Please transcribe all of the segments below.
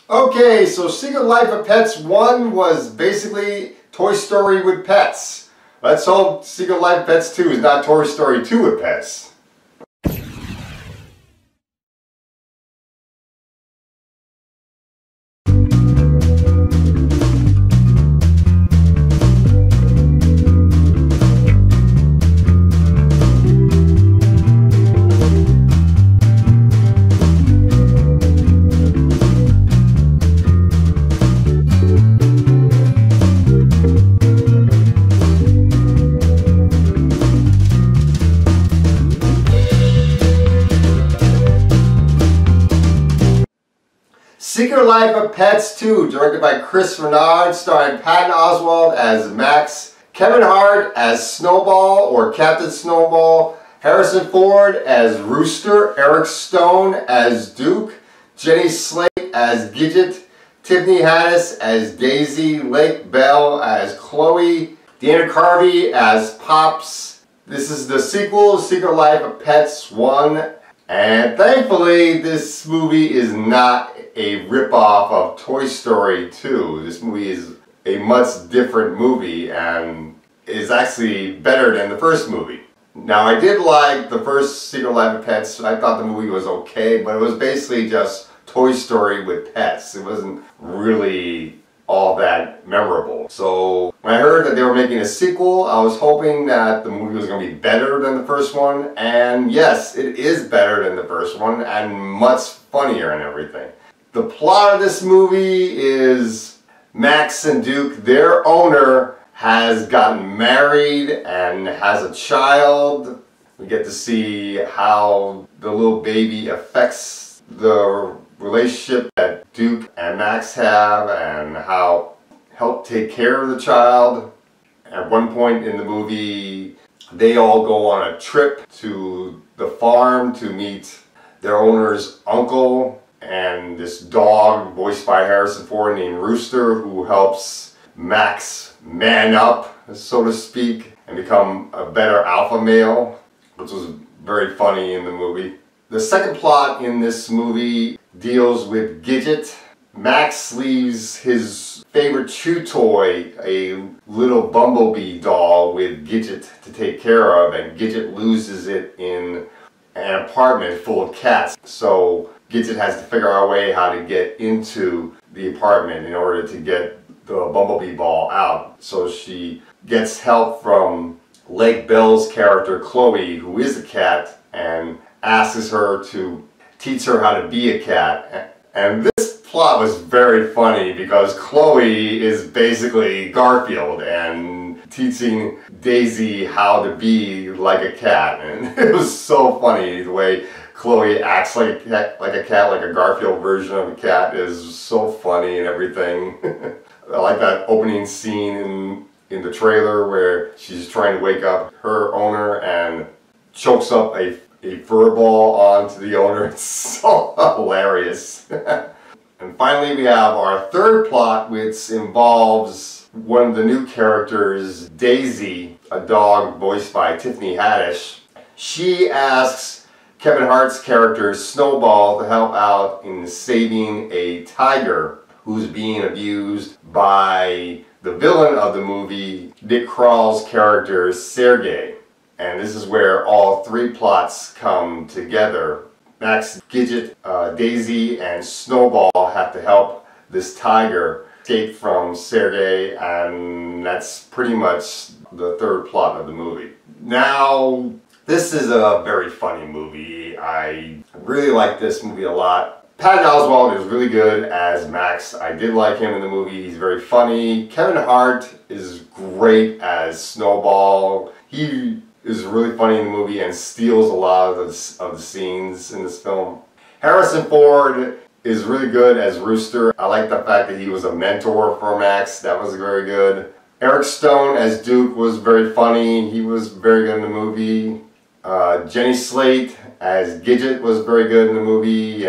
Okay, so Secret Life of Pets 1 was basically Toy Story with pets. Let's hope Secret Life of Pets 2 is not Toy Story 2 with pets. Secret Life of Pets 2, directed by Chris Renard, starring Patton Oswalt as Max, Kevin Hart as Snowball or Captain Snowball, Harrison Ford as Rooster, Eric Stone as Duke, Jenny Slate as Gidget, Tiffany Haddish as Daisy, Lake Bell as Chloe, Dana Carvey as Pops. This is the sequel, Secret Life of Pets 1. And thankfully, this movie is not a ripoff of Toy Story 2. This movie is a much different movie and is actually better than the first movie. Now, I did like the first Secret Life of Pets. I thought the movie was okay, but it was basically just Toy Story with pets. It wasn't really all that memorable. So when I heard that they were making a sequel, I was hoping that the movie was going to be better than the first one. And yes, it is better than the first one and much funnier and everything. The plot of this movie is Max and Duke, their owner, has gotten married and has a child. We get to see how the little baby affects the relationship that Duke and Max have and how help take care of the child. At one point in the movie, they all go on a trip to the farm to meet their owner's uncle and this dog voiced by Harrison Ford named Rooster, who helps Max man up, so to speak, and become a better alpha male, which was very funny in the movie. The second plot in this movie deals with Gidget. Max leaves his favorite chew toy, a little bumblebee doll, with Gidget to take care of, and Gidget loses it in an apartment full of cats. So Gidget has to figure out a way how to get into the apartment in order to get the bumblebee ball out. So she gets help from Lake Bell's character Chloe, who is a cat, and asks her to teach her how to be a cat. And this plot was very funny because Chloe is basically Garfield and teaching Daisy how to be like a cat. And it was so funny the way Chloe acts like a cat, like a Garfield version of a cat is so funny and everything. I like that opening scene in the trailer where she's trying to wake up her owner and chokes up a fur ball onto the owner. It's so hilarious. And finally we have our third plot, which involves one of the new characters, Daisy, a dog voiced by Tiffany Haddish. She asks Kevin Hart's character Snowball to help out in saving a tiger who's being abused by the villain of the movie, Nick Kroll's character Sergei. And this is where all three plots come together. Max, Gidget, Daisy, and Snowball have to help this tiger escape from Sergei, and that's pretty much the third plot of the movie. Now, this is a very funny movie. I really like this movie a lot. Patton Oswalt is really good as Max. I did like him in the movie. He's very funny. Kevin Hart is great as Snowball. He is really funny in the movie and steals a lot of the scenes in this film. Harrison Ford is really good as Rooster. I like the fact that he was a mentor for Max. That was very good. Eric Stone as Duke was very funny. He was very good in the movie. Jenny Slate as Gidget was very good in the movie.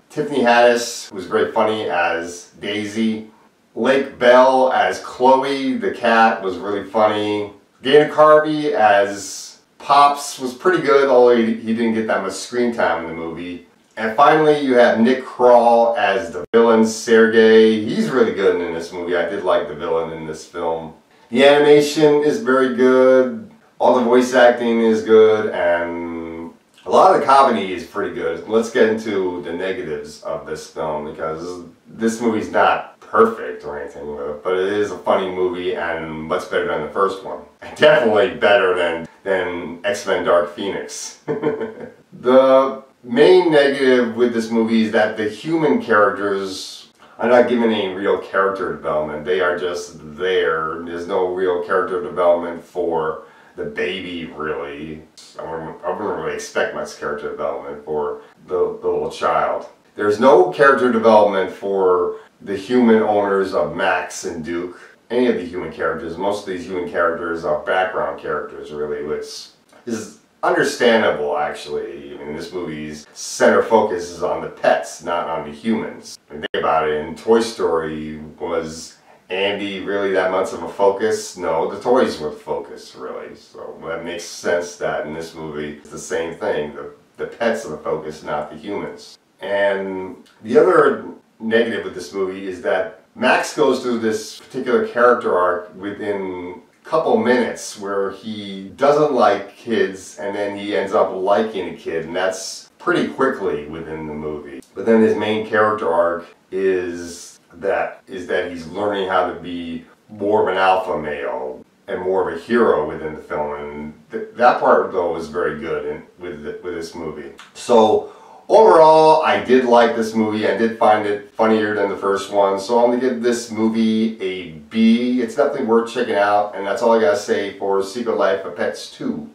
Tiffany Haddish was very funny as Daisy. Lake Bell as Chloe, the cat, was really funny. Dana Carvey as Pops was pretty good, although he didn't get that much screen time in the movie. And finally, you have Nick Kroll as the villain, Sergey. He's really good in this movie. I did like the villain in this film. The animation is very good. All the voice acting is good, and a lot of the comedy is pretty good. Let's get into the negatives of this film, because this movie's not perfect or anything, but it is a funny movie and much better than the first one. Definitely better than X-Men Dark Phoenix. The main negative with this movie is that the human characters are not given any real character development. They are just there. There's no real character development for the baby, really. I wouldn't really expect much character development for the little child. There's no character development for the human owners of Max and Duke. Any of the human characters. Most of these human characters are background characters, really, which is understandable, actually. I mean, this movie's center focus is on the pets, not on the humans. Think about it, in Toy Story, was Andy really that much of a focus? No, the toys were the focus, really. So that makes sense that in this movie it's the same thing. The pets are the focus, not the humans. And the other negative with this movie is that Max goes through this particular character arc within couple minutes where he doesn't like kids and then he ends up liking a kid, and that's pretty quickly within the movie. But then his main character arc is that he's learning how to be more of an alpha male and more of a hero within the film, and that part though was very good with this movie. So overall, I did like this movie. I did find it funnier than the first one, so I'm going to give this movie a B. It's definitely worth checking out, and that's all I got to say for Secret Life of Pets 2.